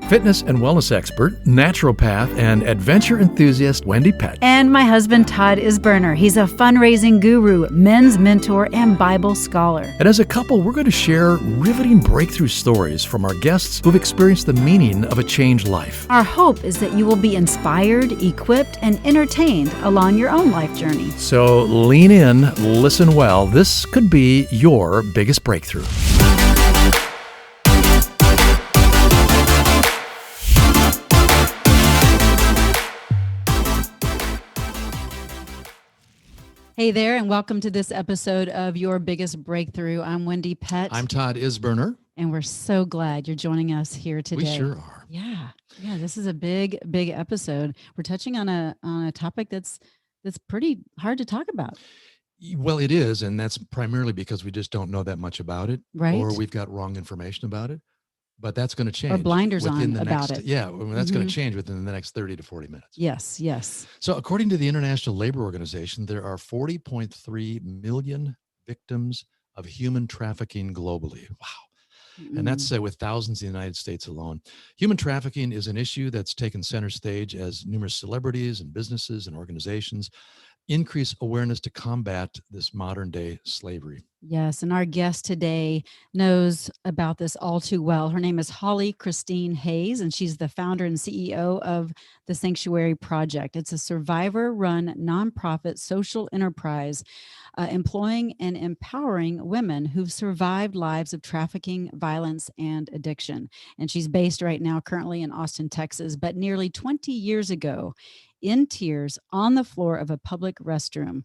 fitness and wellness expert, naturopath, and adventure enthusiast Wendy Pett. And my husband, Todd Isberner. He's a fundraising guru, men's mentor, and Bible scholar. And as a couple, we're going to share riveting breakthrough stories from our guests who've experienced the meaning of a changed life. Our hope is that you will be inspired, equipped, and entertained along your own life journey. So lean in, listen well. This could be your biggest breakthrough. Hey there, and welcome to this episode of Your Biggest Breakthrough. I'm Wendy Pett. I'm Todd Isberner. And we're so glad you're joining us here today. We sure are. Yeah, this is a big episode. We're touching on a topic that's pretty hard to talk about. Well, it is, and that's primarily because we just don't know that much about it, right? Or we've got wrong information about it. But that's going to change. Or blinders on the about next, it. Yeah, that's going to change within the next 30 to 40 minutes. Yes. So according to the International Labor Organization, there are 40.3 million victims of human trafficking globally. Wow. And that's with thousands in the United States alone. Human trafficking is an issue that's taken center stage as numerous celebrities and businesses and organizations increase awareness to combat this modern day slavery. Yes, and our guest today knows about this all too well. Her name is Holly Christine Hayes, and she's the founder and CEO of the Sanctuary Project. It's a survivor-run nonprofit social enterprise employing and empowering women who've survived lives of trafficking, violence, and addiction. And she's based right now currently in Austin, Texas, but nearly 20 years ago, in tears on the floor of a public restroom,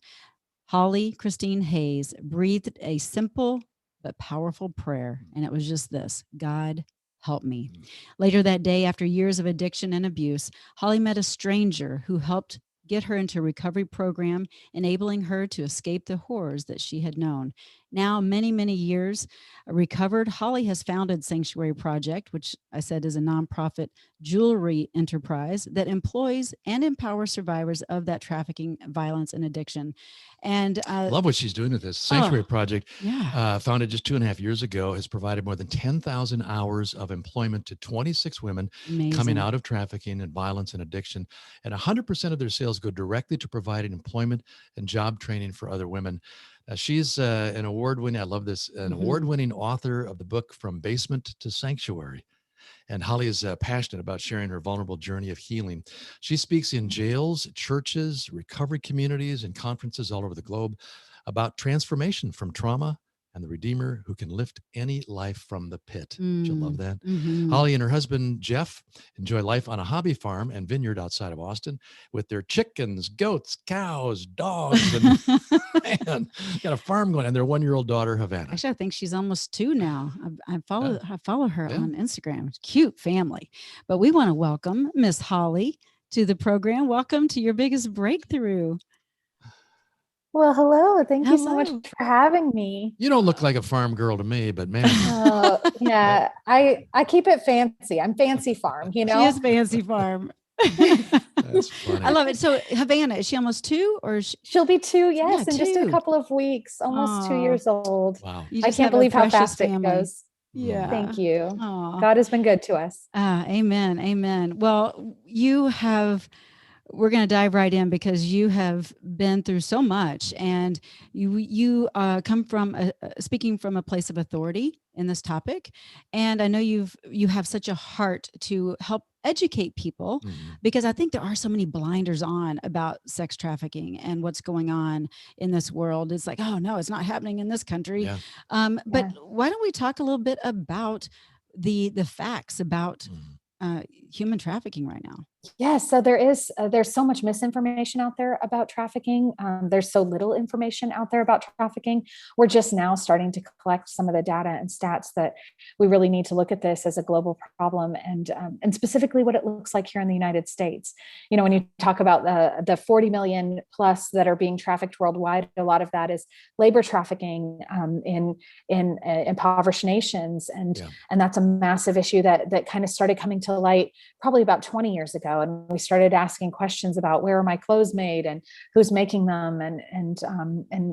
Holly Christine Hayes breathed a simple but powerful prayer, and it was just this: God, help me. Later that day, after years of addiction and abuse, Holly met a stranger who helped get her into a recovery program, enabling her to escape the horrors that she had known. Now, many years recovered, Holly has founded Sanctuary Project, which I said is a nonprofit jewelry enterprise that employs and empowers survivors of that trafficking, violence, and addiction. And I love what she's doing with this. Sanctuary Project, founded just 2.5 years ago, has provided more than 10,000 hours of employment to 26 women coming out of trafficking and violence and addiction. And 100% of their sales go directly to providing employment and job training for other women. She's an award-winning, I love this, an award-winning author of the book From Basement to Sanctuary. And Holly is passionate about sharing her vulnerable journey of healing. She speaks in jails, churches, recovery communities, and conferences all over the globe about transformation from trauma and the Redeemer who can lift any life from the pit. Don't you love that? Holly and her husband, Jeff, enjoy life on a hobby farm and vineyard outside of Austin with their chickens, goats, cows, dogs, and man, got a farm going, and their 1-year-old daughter, Havana. Actually, I think she's almost 2 now. I follow her on Instagram. Cute family. But we want to welcome Miss Holly to the program. Welcome to Your Biggest Breakthrough. Well, hello. Thank you so much for having me. You don't look like a farm girl to me, but man. Yeah, I keep it fancy. I'm fancy farm, you know? She is fancy farm. That's funny. I love it. So Havana, is she almost 2 or? She'll be 2, yes, in just a couple of weeks, almost 2 years old. Wow. I can't believe how fast it goes. Yeah. Thank you. God has been good to us. Amen. Well, we're going to dive right in because you have been through so much, and you come from speaking from a place of authority in this topic. And I know you have such a heart to help educate people, because I think there are so many blinders on about sex trafficking and what's going on in this world. It's like, oh no, it's not happening in this country. But why don't we talk a little bit about the facts about human trafficking right now? Yes. So there's so much misinformation out there about trafficking. There's so little information out there about trafficking. We're just now starting to collect some of the data and stats that we really need to look at this as a global problem, and specifically what it looks like here in the United States. You know, when you talk about the 40 million plus that are being trafficked worldwide, a lot of that is labor trafficking in impoverished nations, and that's a massive issue that kind of started coming to light probably about 20 years ago. And we started asking questions about where are my clothes made and who's making them, and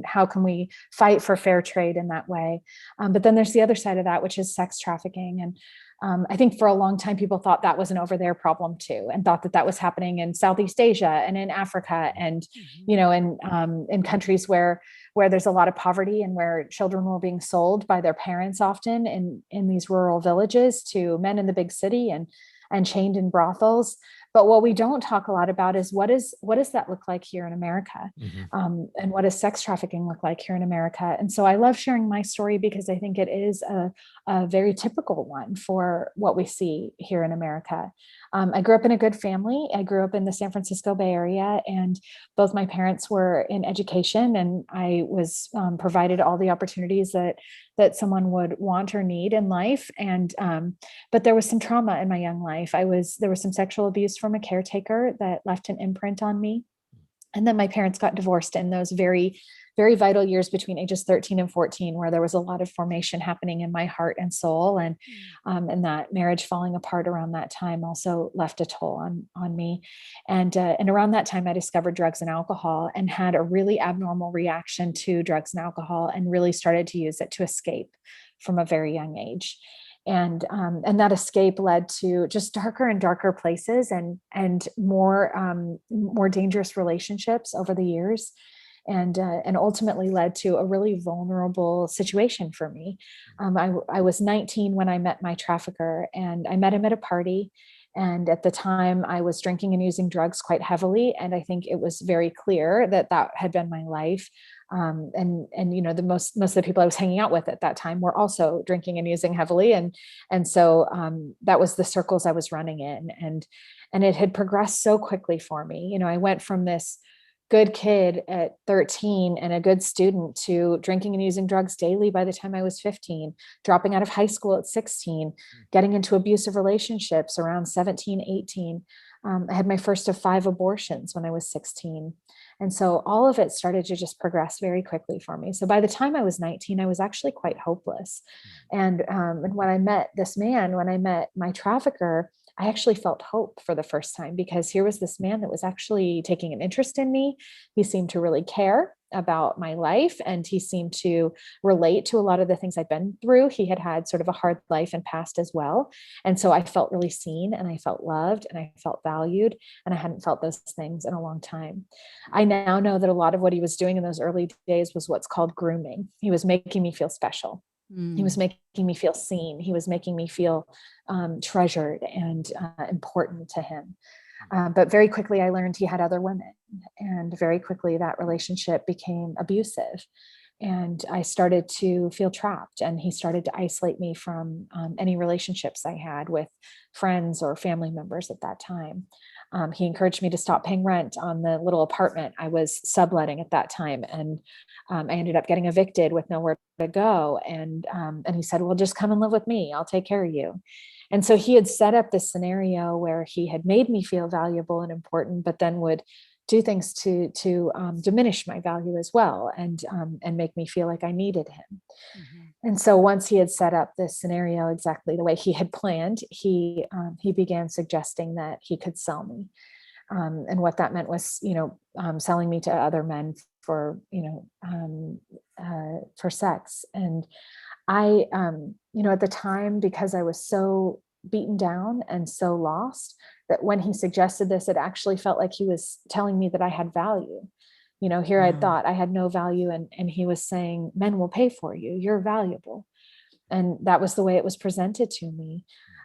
how can we fight for fair trade in that way. But then there's the other side of that, which is sex trafficking. And I think for a long time, people thought that was an over there problem too, and thought that that was happening in Southeast Asia and in Africa, and in countries where there's a lot of poverty and where children were being sold by their parents, often in these rural villages, to men in the big city and chained in brothels. But what we don't talk a lot about is what does that look like here in America, and what does sex trafficking look like here in America? And so I love sharing my story because I think it is a very typical one for what we see here in America. I grew up in a good family. I grew up in the San Francisco Bay Area, and both my parents were in education, and I was provided all the opportunities that someone would want or need in life. And but there was some trauma in my young life. There was some sexual abuse from a caretaker that left an imprint on me. And then my parents got divorced in those very, very vital years between ages 13 and 14, where there was a lot of formation happening in my heart and soul. And that marriage falling apart around that time also left a toll on me. And around that time, I discovered drugs and alcohol and had a really abnormal reaction to drugs and alcohol, and really started to use it to escape from a very young age. And that escape led to just darker and darker places, and more dangerous relationships over the years, and ultimately led to a really vulnerable situation for me. I was 19 when I met my trafficker, and I met him at a party. And at the time, I was drinking and using drugs quite heavily, and I think it was very clear that had been my life. And the most of the people I was hanging out with at that time were also drinking and using heavily, and so that was the circles I was running in, and it had progressed so quickly for me. I went from this good kid at 13 and a good student to drinking and using drugs daily by the time I was 15, dropping out of high school at 16, getting into abusive relationships around 17, 18. I had my first of 5 abortions when I was 16. And so all of it started to just progress very quickly for me. So by the time I was 19, I was actually quite hopeless. And when I met this man, when I met my trafficker, I actually felt hope for the first time, because here was this man that was actually taking an interest in me. He seemed to really care about my life, and he seemed to relate to a lot of the things I'd been through. He had had sort of a hard life and past as well. And so I felt really seen, and I felt loved, and I felt valued, and I hadn't felt those things in a long time. I now know that a lot of what he was doing in those early days was what's called grooming. He was making me feel special. He was making me feel seen. He was making me feel treasured and important to him. But very quickly, I learned he had other women. And very quickly, that relationship became abusive. And I started to feel trapped. And he started to isolate me from any relationships I had with friends or family members at that time. He encouraged me to stop paying rent on the little apartment I was subletting at that time. And I ended up getting evicted with nowhere to go. And he said, well, just come and live with me. I'll take care of you. And so he had set up this scenario where he had made me feel valuable and important, but then would do things to diminish my value as well, and make me feel like I needed him. And so once he had set up this scenario exactly the way he had planned, he began suggesting that he could sell me. And what that meant was, selling me to other men for sex. And I, at the time, because I was so beaten down and so lost, that when he suggested this, it actually felt like he was telling me that I had value. Here I thought I had no value, and he was saying, men will pay for you. You're valuable. And that was the way it was presented to me.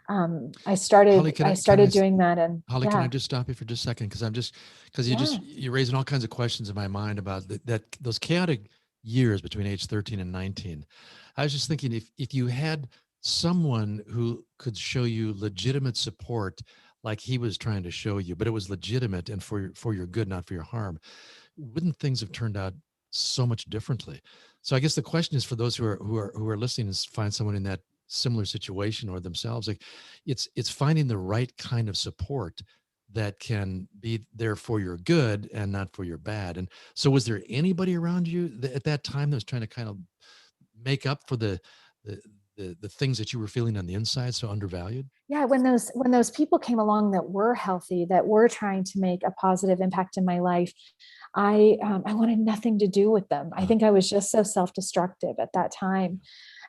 I started doing that. And Holly, can I just stop you for just a second? Because you're raising all kinds of questions in my mind about those chaotic years between age 13 and 19. I was just thinking, if you had someone who could show you legitimate support, like he was trying to show you, but it was legitimate and for your good, not for your harm, wouldn't things have turned out so much differently? So I guess the question is, for those who are listening, is find someone in that similar situation or themselves. Like it's finding the right kind of support that can be there for your good and not for your bad. And so was there anybody around you at that time that was trying to kind of make up for the things that you were feeling on the inside, so undervalued? Yeah, when those people came along that were healthy, that were trying to make a positive impact in my life, I wanted nothing to do with them. I think I was just so self-destructive at that time.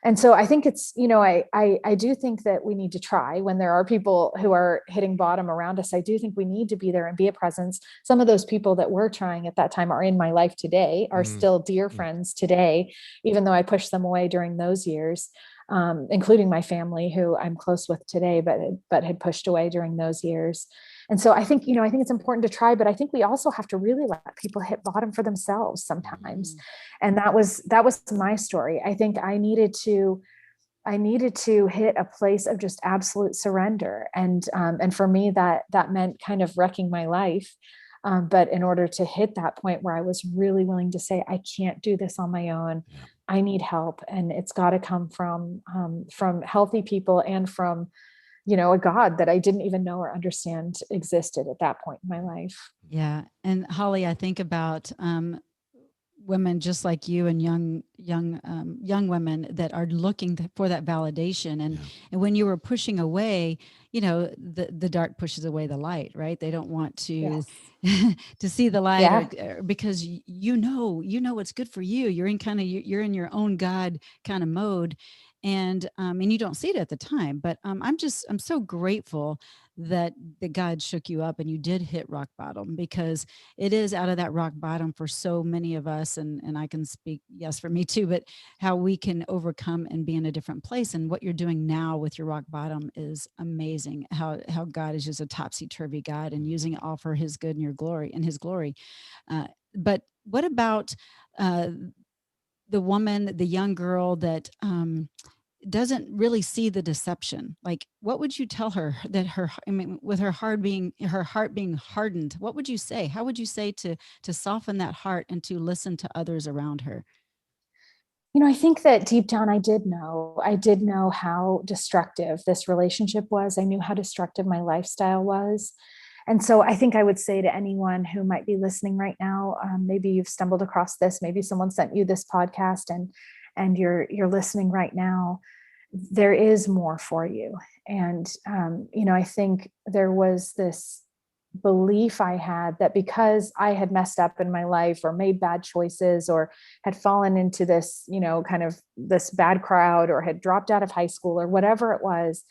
And so I think it's, I do think that we need to try when there are people who are hitting bottom around us. I do think we need to be there and be a presence. Some of those people that were trying at that time are in my life today, are still dear friends today, even though I pushed them away during those years, including my family, who I'm close with today, but had pushed away during those years. And so I think it's important to try, but I think we also have to really let people hit bottom for themselves sometimes. And that was my story. I think I needed to hit a place of just absolute surrender. And for me, that meant kind of wrecking my life. But in order to hit that point where I was really willing to say, I can't do this on my own. I need help. And it's got to come from healthy people and from, a God that I didn't even know or understand existed at that point in my life. Yeah. And Holly, I think about women just like you and young women that are looking for that validation. And when you were pushing away, the dark pushes away the light, right? They don't want to to see the light or because you know what's good for you. You're in your own God kind of mode. And you don't see it at the time, but I'm so grateful that God shook you up and you did hit rock bottom, because it is out of that rock bottom for so many of us. And I can speak, yes, for me too, but how we can overcome and be in a different place. And what you're doing now with your rock bottom is amazing. How God is just a topsy-turvy God and using it all for his good and his glory. But what about the woman, the young girl that doesn't really see the deception? Like, what would you tell her that with her heart being hardened, what would you say? How would you say to soften that heart and to listen to others around her? I think that deep down, I did know how destructive this relationship was. I knew how destructive my lifestyle was. And so I think I would say to anyone who might be listening right now, maybe you've stumbled across this, maybe someone sent you this podcast and you're listening right now, there is more for you. And, I think there was this belief I had that because I had messed up in my life or made bad choices or had fallen into this, kind of this bad crowd or had dropped out of high school or whatever it was,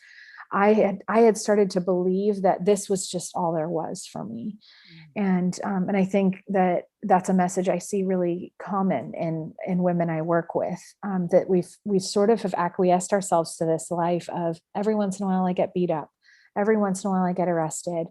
I had started to believe that this was just all there was for me. And I think that that's a message I see really common in women I work with, that we've sort of have acquiesced ourselves to this life of every once in a while I get beat up, every once in a while I get arrested,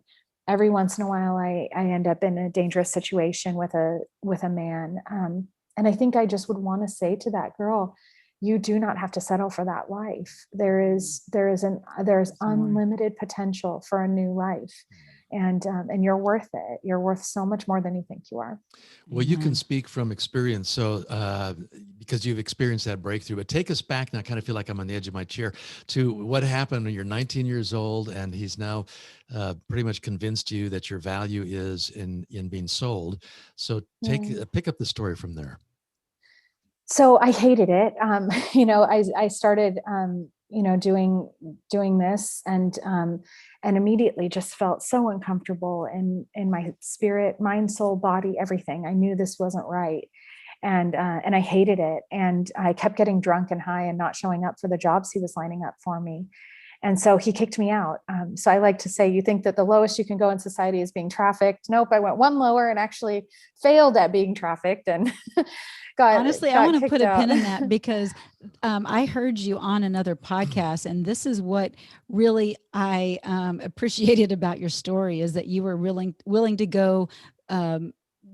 every once in a while I end up in a dangerous situation with a man. And I think I just would want to say to that girl, you do not have to settle for that life. There's unlimited potential for a new life. And you're worth it. You're worth so much more than you think you are. Well, you can speak from experience. So, because you've experienced that breakthrough, but take us back. And I kind of feel like I'm on the edge of my chair to what happened when you're 19 years old and he's now pretty much convinced you that your value is in being sold. So pick up the story from there. So I hated it. I started, doing this and immediately just felt so uncomfortable in my spirit, mind, soul, body, everything. I knew this wasn't right. And I hated it. And I kept getting drunk and high and not showing up for the jobs he was lining up for me. And so he kicked me out. So I like to say, you think that the lowest you can go in society is being trafficked. Nope. I went one lower and actually failed at being trafficked and Honestly, I want to put a pin in that because I heard you on another podcast, and this is what really I appreciated about your story is that you were willing to go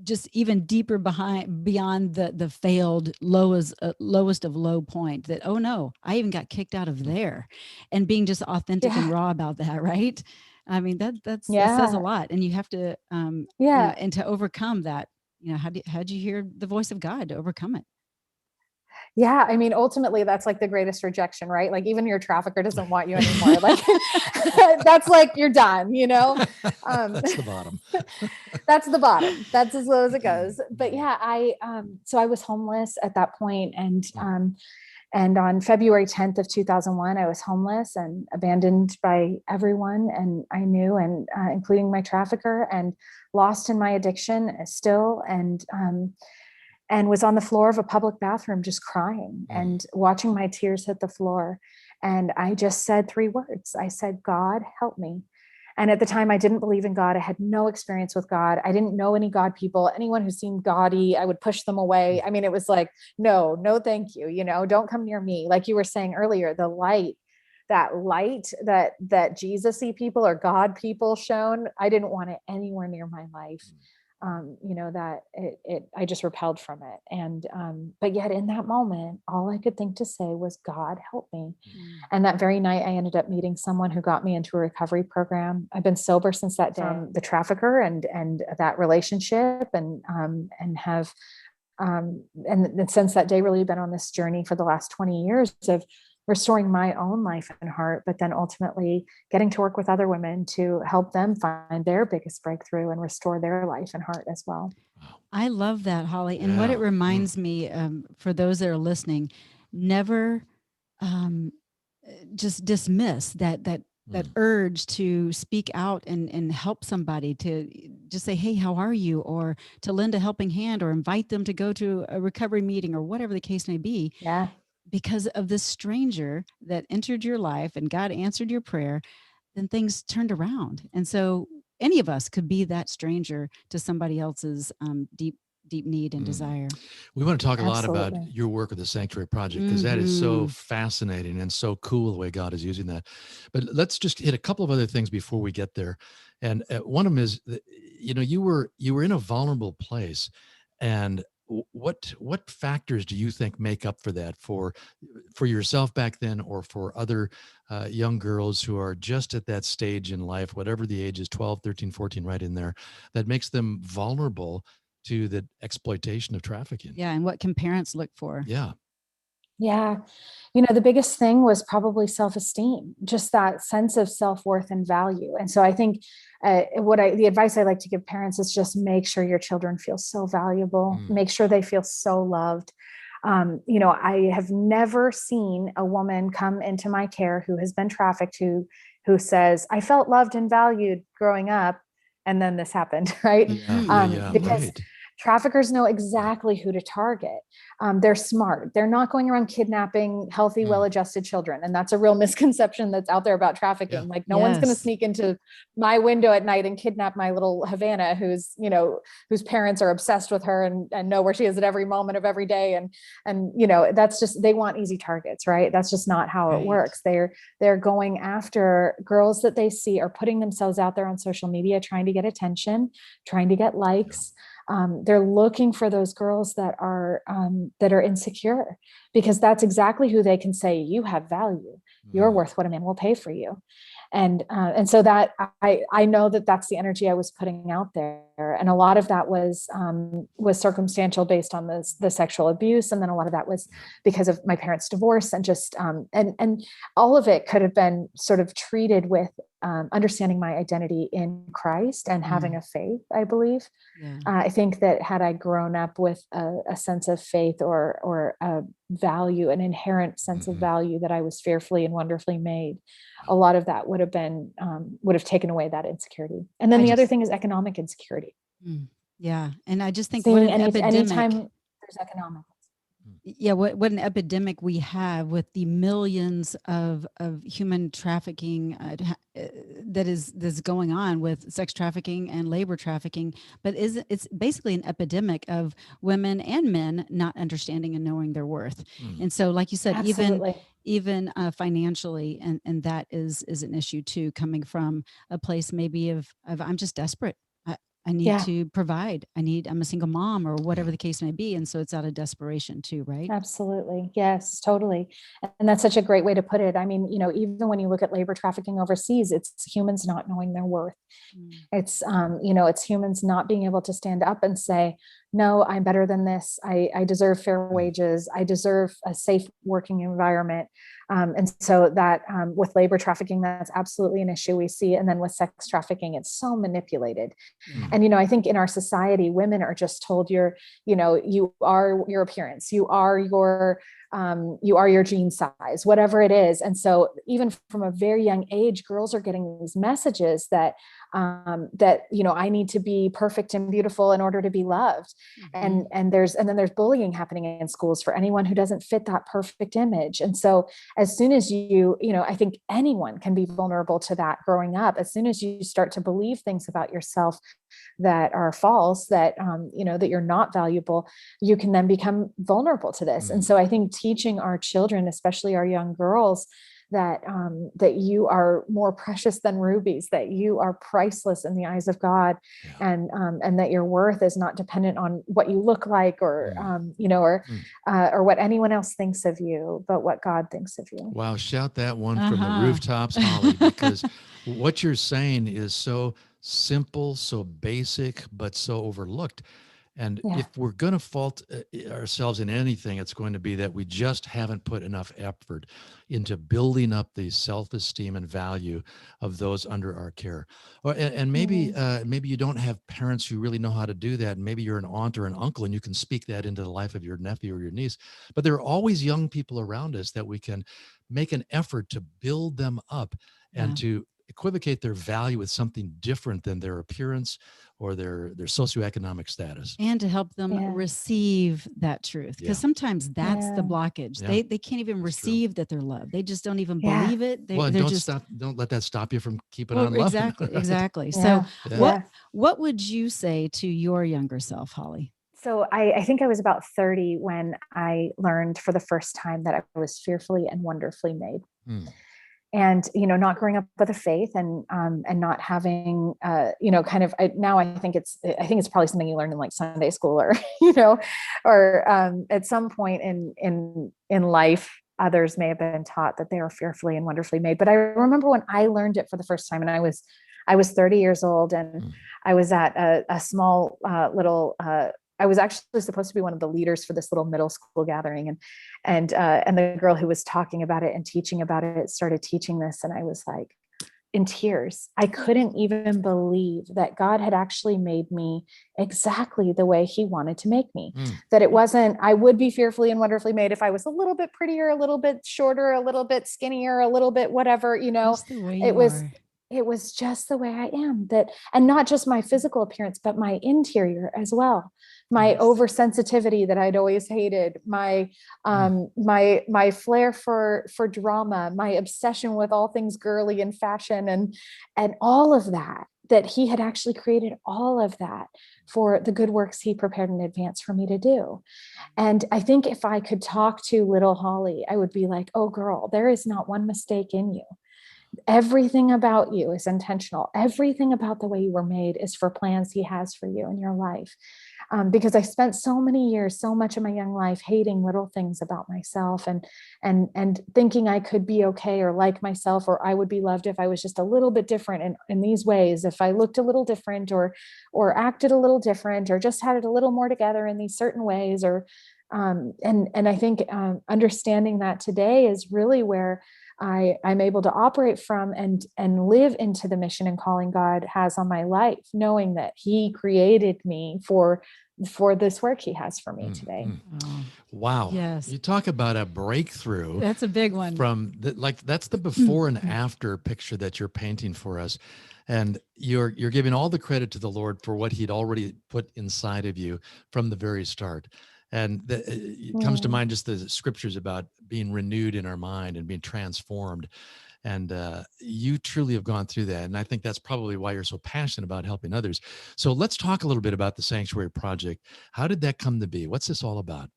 just even deeper beyond the failed lowest of low point. That, oh no, I even got kicked out of there, and being just authentic and raw about that, right? I mean that says a lot, and you have to and to overcome that. How'd you hear the voice of God to overcome it? Yeah. I mean, ultimately that's like the greatest rejection, right? Like even your trafficker doesn't want you anymore. Like that's like, you're done, That's the bottom. That's the bottom. That's as low as it goes. But yeah, so I was homeless at that point, and on February 10th of 2001, I was homeless and abandoned by everyone. And I knew, and including my trafficker, and lost in my addiction still. and was on the floor of a public bathroom just crying and watching my tears hit the floor. And I just said 3 words. I said, God, help me. And at the time, I didn't believe in God. I had no experience with God. I didn't know any God people. Anyone who seemed gaudy, I would push them away. I mean, it was like, no, thank you. Don't come near me. Like you were saying earlier, the light that Jesus-y people or God people shone, I didn't want it anywhere near my life. That I just repelled from it. And, but yet in that moment, all I could think to say was, God, help me. And that very night, I ended up meeting someone who got me into a recovery program. I've been sober since that day, from the trafficker and that relationship, and have, and since that day, really been on this journey for the last 20 years of restoring my own life and heart, but then ultimately getting to work with other women to help them find their biggest breakthrough and restore their life and heart as well. I love that, Holly. And what it reminds me, for those that are listening, never just dismiss that urge to speak out and help somebody, to just say, hey, how are you? Or to lend a helping hand, or invite them to go to a recovery meeting, or whatever the case may be. Yeah. Because of this stranger that entered your life and God answered your prayer, then things turned around. And so any of us could be that stranger to somebody else's deep need and desire. We want to talk a lot about your work with the Sanctuary Project, because that is so fascinating and so cool the way God is using that. But let's just hit a couple of other things before we get there. And one of them is, you were in a vulnerable place, and what factors do you think make up for that, for yourself back then, or for other young girls who are just at that stage in life, whatever the age is, 12, 13, 14, right in there, that makes them vulnerable to the exploitation of trafficking? Yeah. And what can parents look for? Yeah. The biggest thing was probably self-esteem, just that sense of self-worth and value. And so I think the advice I like to give parents is just make sure your children feel so valuable, make sure they feel so loved. I have never seen a woman come into my care who has been trafficked, who says, I felt loved and valued growing up, and then this happened, right? Because traffickers know exactly who to target. They're smart. They're not going around kidnapping healthy, well-adjusted children. And that's a real misconception that's out there about trafficking. Yeah. Like no one's going to sneak into my window at night and kidnap my little Havana, whose parents are obsessed with her and know where she is at every moment of every day. And that's just, they want easy targets, right? That's just not how it works. They're going after girls that they see are putting themselves out there on social media, trying to get attention, trying to get likes. They're looking for those girls that are insecure, because that's exactly who they can say, you have value. You're worth what a man will pay for you. And so that I know that that's the energy I was putting out there. And a lot of that was circumstantial, based on the sexual abuse. And then a lot of that was because of my parents' divorce, and just, and all of it could have been sort of treated with understanding my identity in Christ and having a faith, I believe. Yeah. I think that had I grown up with a sense of faith, or a value, an inherent sense of value, that I was fearfully and wonderfully made, a lot of that would have taken away that insecurity. And then the other thing is economic insecurity. Yeah. And I just think anytime there's economic. Yeah, what an epidemic we have with the millions of human trafficking that is going on with sex trafficking and labor trafficking. But it's basically an epidemic of women and men not understanding and knowing their worth. And so, like you said, even financially, and that is an issue too, coming from a place maybe of I'm just desperate. I need to provide. I'm a single mom, or whatever the case may be. And so it's out of desperation too, right? Absolutely. Yes, totally. And that's such a great way to put it. I mean, even when you look at labor trafficking overseas, it's humans not knowing their worth. It's, it's humans not being able to stand up and say, no, I'm better than this. I deserve fair wages. I deserve a safe working environment. And so that with labor trafficking, that's absolutely an issue we see. And then with sex trafficking, it's so manipulated. And, I think in our society, women are just told you are your appearance, you are your you are your jean size, whatever it is. And so even from a very young age, girls are getting these messages that, I need to be perfect and beautiful in order to be loved. Mm-hmm. And then there's bullying happening in schools for anyone who doesn't fit that perfect image. And so as soon as I think anyone can be vulnerable to that growing up. As soon as you start to believe things about yourself that are false, that, that you're not valuable, you can then become vulnerable to this. Mm-hmm. And so I think teaching our children, especially our young girls, that you are more precious than rubies, that you are priceless in the eyes of God, and that your worth is not dependent on what you look like, or or what anyone else thinks of you, but what God thinks of you. Wow, shout that one from the rooftops, Holly, because what you're saying is so simple, so basic, but so overlooked. And if we're going to fault ourselves in anything, it's going to be that we just haven't put enough effort into building up the self-esteem and value of those under our care. And maybe maybe you don't have parents who really know how to do that. And maybe you're an aunt or an uncle and you can speak that into the life of your nephew or your niece. But there are always young people around us that we can make an effort to build them up and to equivocate their value with something different than their appearance or their socioeconomic status, and to help them receive that truth, because sometimes that's the blockage. They can't even receive that they're loved. They just don't even believe it. Don't let that stop you from keeping on loving. Exactly. So what would you say to your younger self, Holly? So I think I was about 30 when I learned for the first time that I was fearfully and wonderfully made. And, not growing up with a faith, and not having, now I think it's probably something you learn in like Sunday school, or, or at some point in life, others may have been taught that they are fearfully and wonderfully made. But I remember when I learned it for the first time, and I was 30 years old, and I was at a small little, I was actually supposed to be one of the leaders for this little middle school gathering. And the girl who was talking about it and teaching about it started teaching this. And I was like in tears. I couldn't even believe that God had actually made me exactly the way he wanted to make me. That it wasn't, I would be fearfully and wonderfully made if I was a little bit prettier, a little bit shorter, a little bit skinnier, a little bit whatever, it was just the way I am, and not just my physical appearance, but my interior as well. My oversensitivity that I'd always hated, my flair for drama, my obsession with all things girly and fashion, and all of that he had actually created all of that for the good works he prepared in advance for me to do. And I think if I could talk to little Holly, I would be like, oh girl, there is not one mistake in you. Everything about you is intentional. Everything about the way you were made is for plans he has for you in your life. Because I spent so many years, so much of my young life hating little things about myself, and thinking I could be okay or like myself, or I would be loved if I was just a little bit different in these ways, if I looked a little different, or acted a little different, or just had it a little more together in these certain ways, or and I think understanding that today is really where I'm able to operate from and live into the mission and calling God has on my life, knowing that he created me for this work he has for me today. Wow. Yes. You talk about a breakthrough. That's a big one. That's the before and after picture that you're painting for us. And you're giving all the credit to the Lord for what he'd already put inside of you from the very start. And it comes to mind just the scriptures about being renewed in our mind and being transformed. And you truly have gone through that. And I think that's probably why you're so passionate about helping others. So let's talk a little bit about the Sanctuary Project. How did that come to be? What's this all about?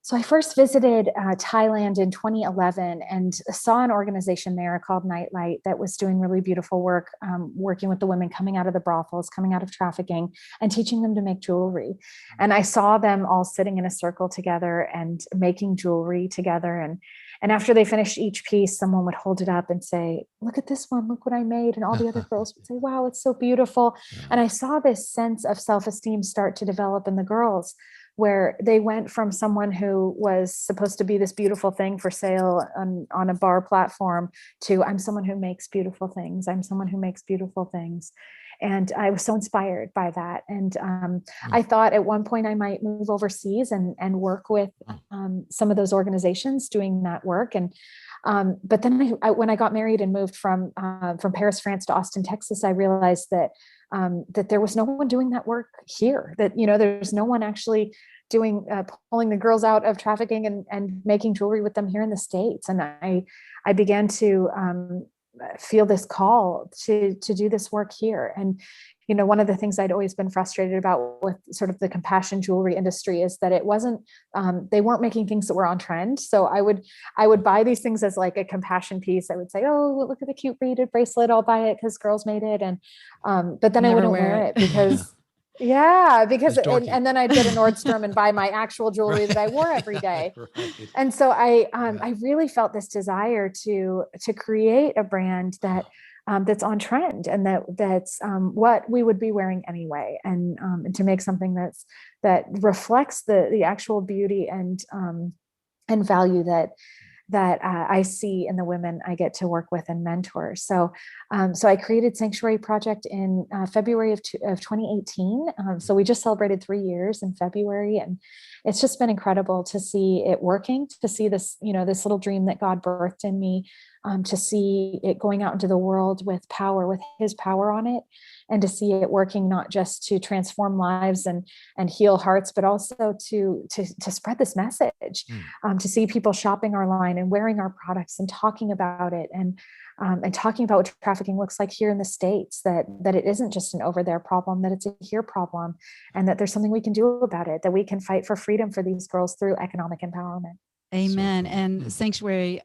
So I first visited Thailand in 2011 and saw an organization there called Nightlight that was doing really beautiful work, working with the women coming out of the brothels, coming out of trafficking, and teaching them to make jewelry. And I saw them all sitting in a circle together and making jewelry together. And after they finished each piece, someone would hold it up and say, look at this one, look what I made. And all the other girls would say, wow, it's so beautiful. And I saw this sense of self-esteem start to develop in the girls, where they went from someone who was supposed to be this beautiful thing for sale on a bar platform to I'm someone who makes beautiful things. I'm someone who makes beautiful things. And I was so inspired by that. And I thought at one point I might move overseas and work with some of those organizations doing that work. And but then when I got married and moved from Paris, France to Austin, Texas, I realized that that there was no one doing that work here, that, there's no one actually doing, pulling the girls out of trafficking and making jewelry with them here in the States. And I began to feel this call to do this work here. And, one of the things I'd always been frustrated about with sort of the compassion jewelry industry is that it wasn't, they weren't making things that were on trend. So I would buy these things as like a compassion piece. I would say, oh, look at the cute beaded bracelet. I'll buy it because girls made it. And, but then I wouldn't wear it because because, and then I'd go to Nordstrom and buy my actual jewelry that I wore every day. Right. And so I really felt this desire to create a brand that, that's on trend and that's what we would be wearing anyway. And to make something that reflects the actual beauty and value that I see in the women I get to work with and mentor. So I created Sanctuary Project in February of 2018. So we just celebrated 3 years in February, and it's just been incredible to see it working, to see this, this little dream that God birthed in me, to see it going out into the world with power, with his power on it, and to see it working not just to transform lives and heal hearts, but also to spread this message, to see people shopping our line and wearing our products and talking about it and talking about what trafficking looks like here in the States, that it isn't just an over there problem, that it's a here problem, and that there's something we can do about it, that we can fight for freedom for these girls through economic empowerment. Amen. So cool. And Sanctuary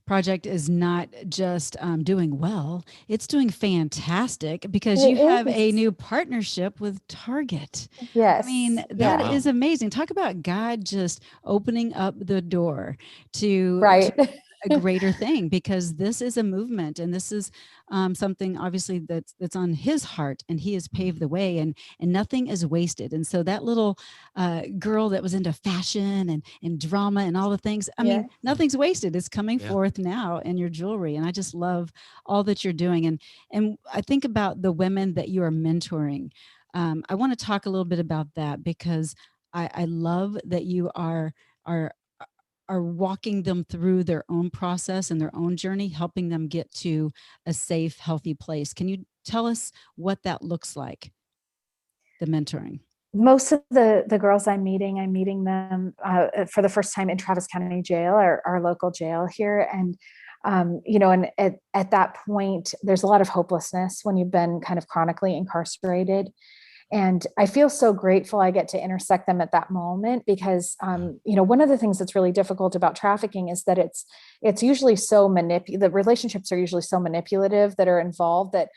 Project is not just doing well, it's doing fantastic because you have a new partnership with Target. Yes. I mean, that is amazing. Talk about God just opening up the door to a greater thing, because this is a movement and this is something obviously that's on his heart, and he has paved the way, and nothing is wasted. And so that little girl that was into fashion and drama and all the things, I mean, nothing's wasted. It's coming forth now in your jewelry. And I just love all that you're doing. And I think about the women that you are mentoring. I want to talk a little bit about that, because I love that you are walking them through their own process and their own journey, helping them get to a safe, healthy place. Can you tell us what that looks like, the mentoring? Most of the girls I'm meeting them for the first time in Travis County Jail, our local jail here. And, and at that point, there's a lot of hopelessness when you've been kind of chronically incarcerated. And I feel so grateful I get to intersect them at that moment, because, one of the things that's really difficult about trafficking is that it's usually so the relationships are usually so manipulative that are involved, that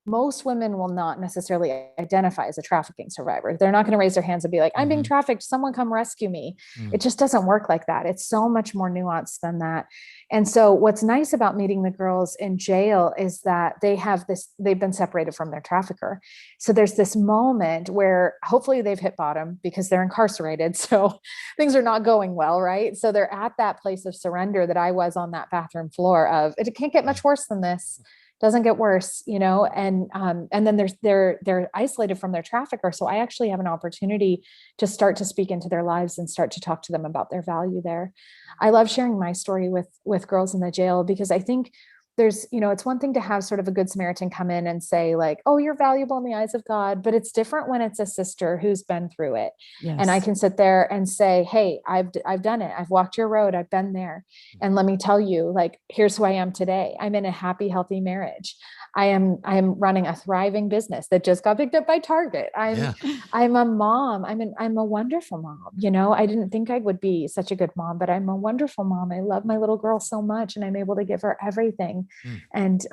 most women will not necessarily identify as a trafficking survivor. They're not going to raise their hands and be like, I'm being trafficked, someone come rescue me. It just doesn't work like that. It's so much more nuanced than that. And so what's nice about meeting the girls in jail is that they've been separated from their trafficker. So there's this moment where hopefully they've hit bottom because they're incarcerated. So things are not going well, right? So they're at that place of surrender that I was on that bathroom floor of, it can't get much worse than this. Doesn't get worse, and then they're isolated from their trafficker. So I actually have an opportunity to start to speak into their lives and start to talk to them about their value there. I love sharing my story with girls in the jail, because I think there's, it's one thing to have sort of a good Samaritan come in and say like, oh, you're valuable in the eyes of God, but it's different when it's a sister who's been through it. Yes. And I can sit there and say, hey, I've done it. I've walked your road. I've been there. And let me tell you, like, here's who I am today. I'm in a happy, healthy marriage. I am running a thriving business that just got picked up by Target. I'm a mom. I'm a wonderful mom. I didn't think I would be such a good mom, but I'm a wonderful mom. I love my little girl so much, and I'm able to give her everything. And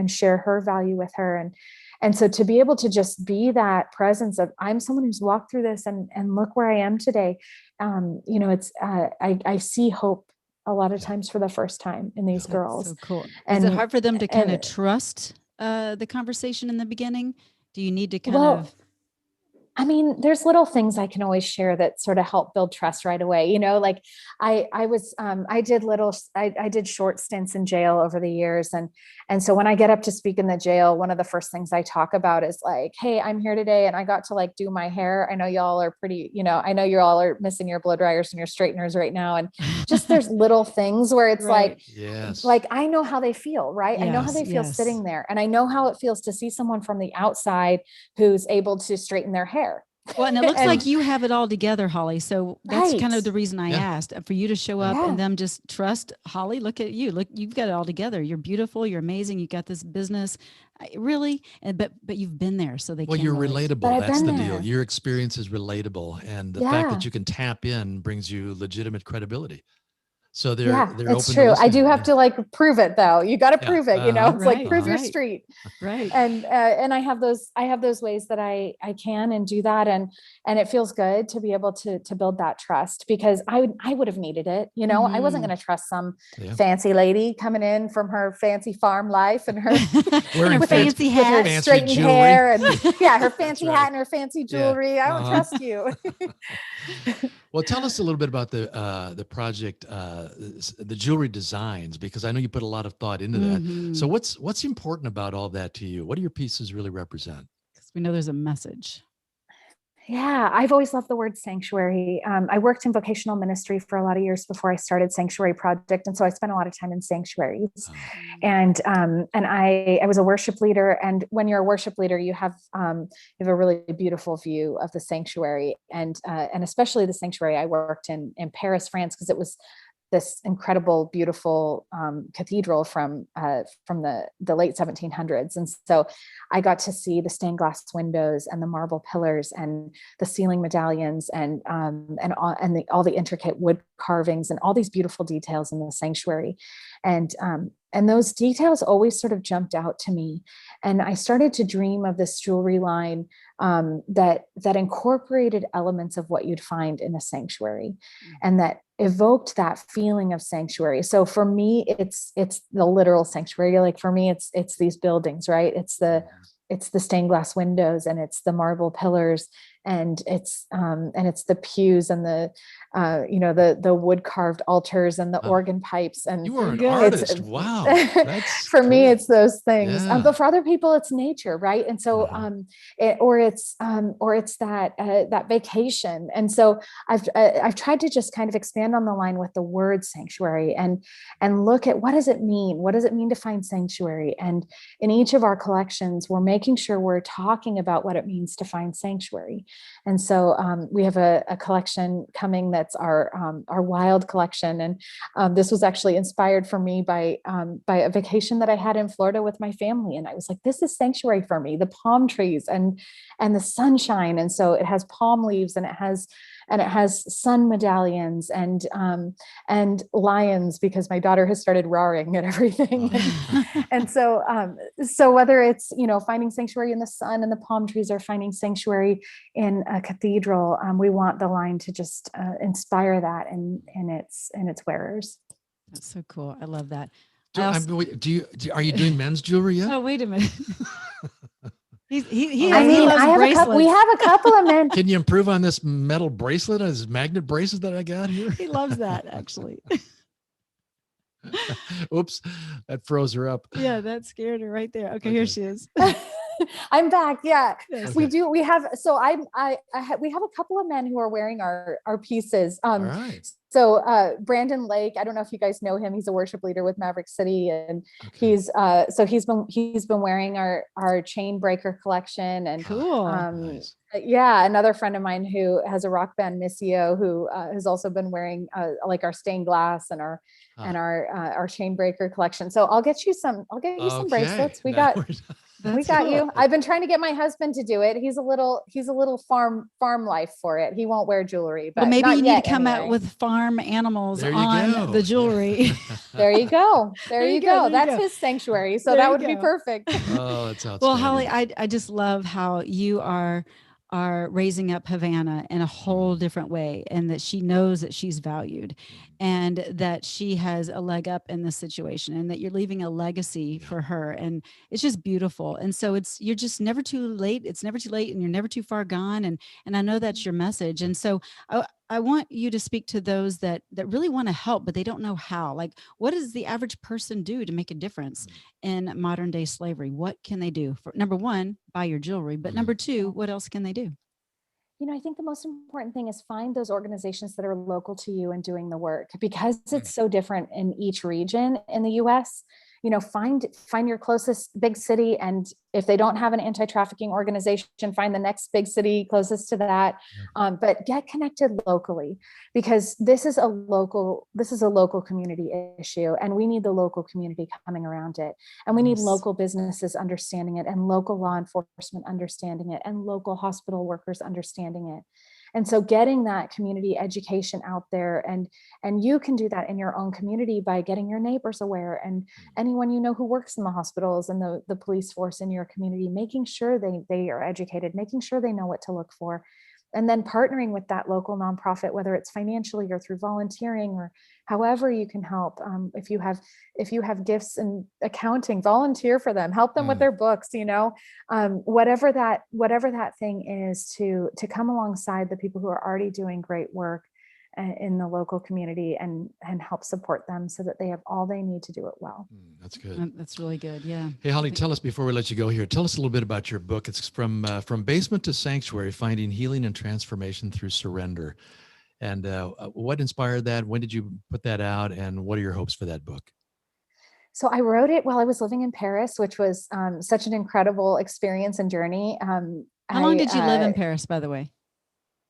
share her value with her. And so to be able to just be that presence of, I'm someone who's walked through this and look where I am today. It's, I see hope a lot of times for the first time in these girls. So cool. And is it hard for them to kind of trust the conversation in the beginning? Do you need to kind of I mean, there's little things I can always share that sort of help build trust right away. You know, like I did short stints in jail over the years. And so when I get up to speak in the jail, one of the first things I talk about is like, hey, I'm here today and I got to like do my hair. I know y'all are pretty, I know you all are missing your blow dryers and your straighteners right now. And just there's little things where it's right. like, I know how they feel, right? Yes, I know how they feel sitting there. And I know how it feels to see someone from the outside who's able to straighten their hair. Well, and it looks like you have it all together, Holly. So that's kind of the reason I asked, for you to show up and them just trust. Holly, look at you. Look, you've got it all together. You're beautiful. You're amazing. You got this business. Really? But you've been there, so they. Well, you're relatable. That's the deal. Your experience is relatable, and the fact that you can tap in brings you legitimate credibility. So they're it's true. I do have to like prove it though. You got to prove it, it's like prove your street. Right. And I have those ways that I can and do that. And it feels good to be able to build that trust, because I would have needed it. I wasn't going to trust some fancy lady coming in from her fancy farm life and her wearing her fancy hat, her straightened hair, and her fancy hat and her fancy jewelry. I don't trust you. Well, tell us a little bit about the project, the jewelry designs, because I know you put a lot of thought into that. So what's important about all that to you? What do your pieces really represent? Because we know there's a message. Yeah, I've always loved the word sanctuary. I worked in vocational ministry for a lot of years before I started Sanctuary Project. And so I spent a lot of time in sanctuaries. And I was a worship leader. And when you're a worship leader, you have a really beautiful view of the sanctuary, and especially the sanctuary I worked in Paris, France, because it was this incredible, beautiful cathedral from the late 1700s. And so I got to see the stained glass windows and the marble pillars and the ceiling medallions and all the intricate wood carvings and all these beautiful details in the sanctuary. And those details always sort of jumped out to me. And I started to dream of this jewelry line that incorporated elements of what you'd find in a sanctuary, and that evoked that feeling of sanctuary. So for me, it's the literal sanctuary. Like for me, it's these buildings, right? It's the stained glass windows, and it's the marble pillars, and it's the pews, and the wood carved altars, and the organ pipes. And you are an artist. Wow. That's for cool. me, it's those things. But for other people, it's nature, right? And so, it's that vacation. And so I've tried to just kind of expand on the line with the word sanctuary, and look at, what does it mean? What does it mean to find sanctuary? And in each of our collections, we're making sure we're talking about what it means to find sanctuary. And so we have a collection coming that's our wild collection. And this was actually inspired for me by a vacation that I had in Florida with my family. And I was like, this is sanctuary for me, the palm trees and the sunshine. And so it has palm leaves, and it has sun medallions and lions, because my daughter has started roaring and everything. And so whether it's, finding sanctuary in the sun and the palm trees, or finding sanctuary in a cathedral, we want the line to just inspire that in its wearers. That's so cool. I love that. Are you doing men's jewelry yet? Oh, wait a minute. We have a couple of men. Can you improve on this metal bracelet, this magnet bracelet that I got here? He loves that, actually. Oops, that froze her up. Yeah, that scared her right there. Okay. Here she is. I'm back. Yeah, yes. We do. We have. So we have a couple of men who are wearing our pieces. All right. So Brandon Lake, I don't know if you guys know him. He's a worship leader with Maverick City, and he's been wearing our chain breaker collection. And cool. Nice. Yeah, another friend of mine who has a rock band, Missio, who has also been wearing like our stained glass and our chain breaker collection. So I'll get you some bracelets. We got you. I've been trying to get my husband to do it. He's a little farm life for it. He won't wear jewelry, but maybe you need to come out with farm animals on the jewelry. There you go. There you go. That's his sanctuary. So that would be perfect. Oh, that's outstanding. Well, Holly, I just love how you are are raising up Havana in a whole different way, and that she knows that she's valued and that she has a leg up in this situation, and that you're leaving a legacy for her. And it's just beautiful. And so you're just never too late. It's never too late, and you're never too far gone. And I know that's your message. And so I want you to speak to those that really want to help, but they don't know how. Like, what does the average person do to make a difference in modern day slavery? What can they do? For number one, buy your jewelry, but number two, what else can they do? I think the most important thing is find those organizations that are local to you and doing the work, because it's so different in each region in the US. Find your closest big city, and if they don't have an anti-trafficking organization, find the next big city closest to that. But get connected locally, because this is a local community issue, and we need the local community coming around it, and we need local businesses understanding it, and local law enforcement understanding it, and local hospital workers understanding it. And so getting that community education out there, and you can do that in your own community by getting your neighbors aware, and anyone who works in the hospitals and the police force in your community, making sure they are educated, making sure they know what to look for. And then partnering with that local nonprofit, whether it's financially or through volunteering, or however you can help. If you have gifts in accounting, volunteer for them, help them with their books, whatever that thing is, to come alongside the people who are already doing great work in the local community, and help support them so that they have all they need to do it well. That's good. That's really good. Yeah. Hey, Holly, tell us, before we let you go here, tell us a little bit about your book. It's from Basement to Sanctuary: Finding Healing and Transformation Through Surrender. And what inspired that? When did you put that out? And what are your hopes for that book? So I wrote it while I was living in Paris, which was such an incredible experience and journey. How long did you live in Paris, by the way?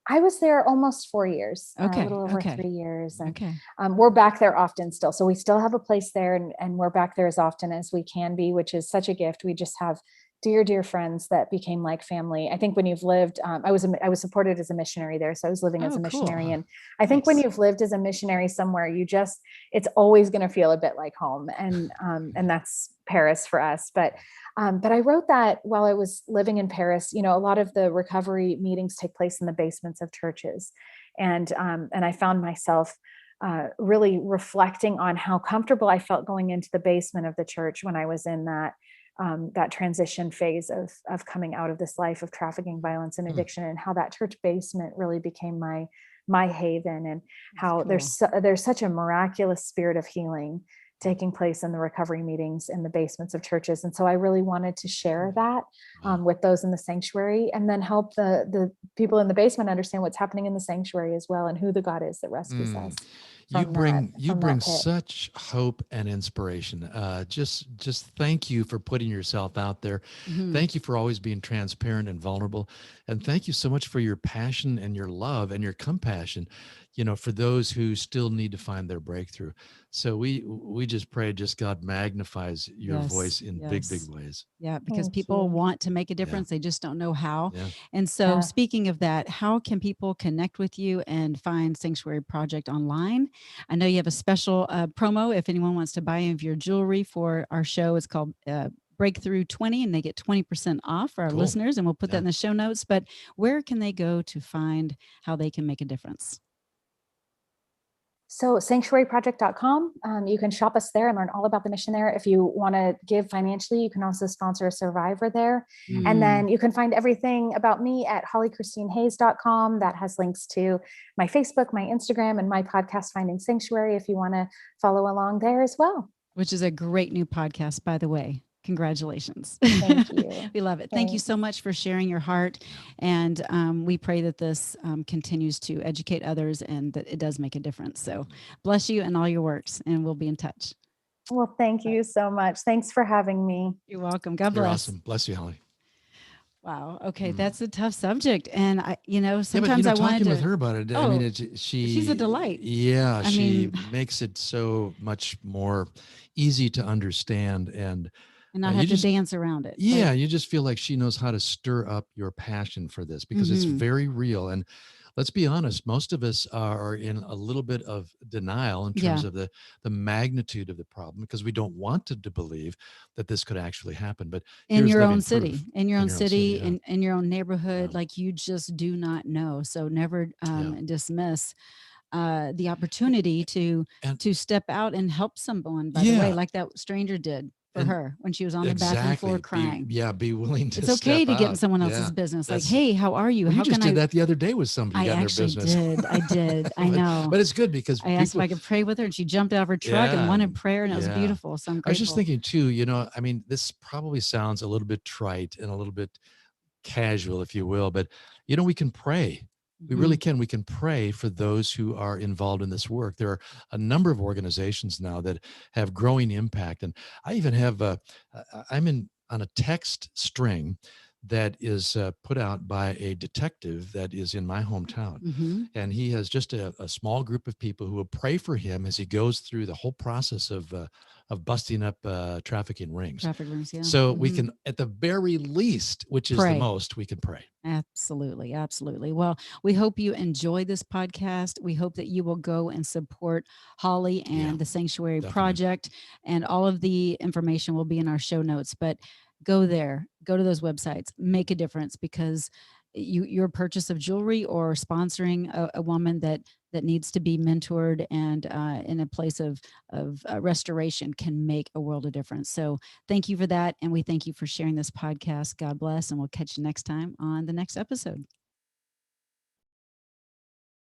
I was there almost 4 years, a little over 3 years. And we're back there often still. So we still have a place there, and we're back there as often as we can be, which is such a gift. We just have dear friends that became like family. I think when you've lived, I was supported as a missionary there. So I was living as a missionary. Cool. And I think when you've lived as a missionary somewhere, it's always going to feel a bit like home. And that's Paris for us. But I wrote that while I was living in Paris. A lot of the recovery meetings take place in the basements of churches. And I found myself really reflecting on how comfortable I felt going into the basement of the church when I was in that transition phase of coming out of this life of trafficking, violence, and addiction, and how that church basement really became my haven, and how there's such a miraculous spirit of healing taking place in the recovery meetings in the basements of churches. And so I really wanted to share that with those in the sanctuary, and then help the people in the basement understand what's happening in the sanctuary as well, and who the God is that rescues us. You bring such hope and inspiration. Just thank you for putting yourself out there. Thank you for always being transparent and vulnerable. And thank you so much for your passion and your love and your compassion, for those who still need to find their breakthrough. So we just pray God magnifies your voice in big ways. Yeah, because people want to make a difference. They just don't know how. Yeah. And so speaking of that, how can people connect with you and find Sanctuary Project online? I know you have a special promo if anyone wants to buy any of your jewelry for our show. It's called Breakthrough 20, and they get 20% off for our listeners, and we'll put that in the show notes. But where can they go to find how they can make a difference? So sanctuaryproject.com, you can shop us there and learn all about the mission there. If you want to give financially, you can also sponsor a survivor there. And then you can find everything about me at hollychristinehayes.com. That has links to my Facebook, my Instagram, and my podcast, Finding Sanctuary, if you want to follow along there as well. Which is a great new podcast, by the way. Congratulations. Thank you. We love it. Thank you so much for sharing your heart. And we pray that this continues to educate others, and that it does make a difference. So bless you and all your works, and we'll be in touch. Well, thank you so much. Thanks for having me. You're welcome. God bless. You're awesome. Bless you, Holly. Wow. Okay. That's a tough subject. And sometimes I wanted talking with her about it. Oh, I mean, she's a delight. Yeah. She makes it so much more easy to understand, and not have to dance around it. Yeah. You just feel like she knows how to stir up your passion for this, because it's very real. And let's be honest, most of us are in a little bit of denial in terms of the magnitude of the problem, because we don't want to believe that this could actually happen. But in here's your own living city, proof. in your own city, yeah. in your own neighborhood, Yeah. like you just do not know. So never Yeah. dismiss the opportunity to And step out and help someone, by the way, like that stranger did for and her when she was on the bathroom floor exactly. crying. Be willing to It's okay step to get in out. someone else's Yeah. business. Like, That's hey, how are you? Well, you How just can did I? that the other day with somebody. I You got in their actually business. did. I did. I know. But it's good because I asked if people, I could pray with her, and she jumped out of her truck and yeah, wanted prayer, and it was yeah. beautiful. So I'm I was just grateful. thinking too, I mean, this probably sounds a little bit trite and a little bit casual, if you will, but we can pray. We really can. We can pray for those who are involved in this work. There are a number of organizations now that have growing impact. And I even have, I'm on a text string that is put out by a detective that is in my hometown. And he has just a small group of people who will pray for him as he goes through the whole process of busting up trafficking rings. Traffic rings, yeah. So we can, at the very least, which is the most, we can pray. Absolutely. Absolutely. Well, we hope you enjoy this podcast. We hope that you will go and support Holly and the Sanctuary Project, and all of the information will be in our show notes. But go there, go to those websites, make a difference, because your purchase of jewelry or sponsoring a woman that needs to be mentored and in a place of restoration can make a world of difference. So thank you for that. And we thank you for sharing this podcast. God bless. And we'll catch you next time on the next episode.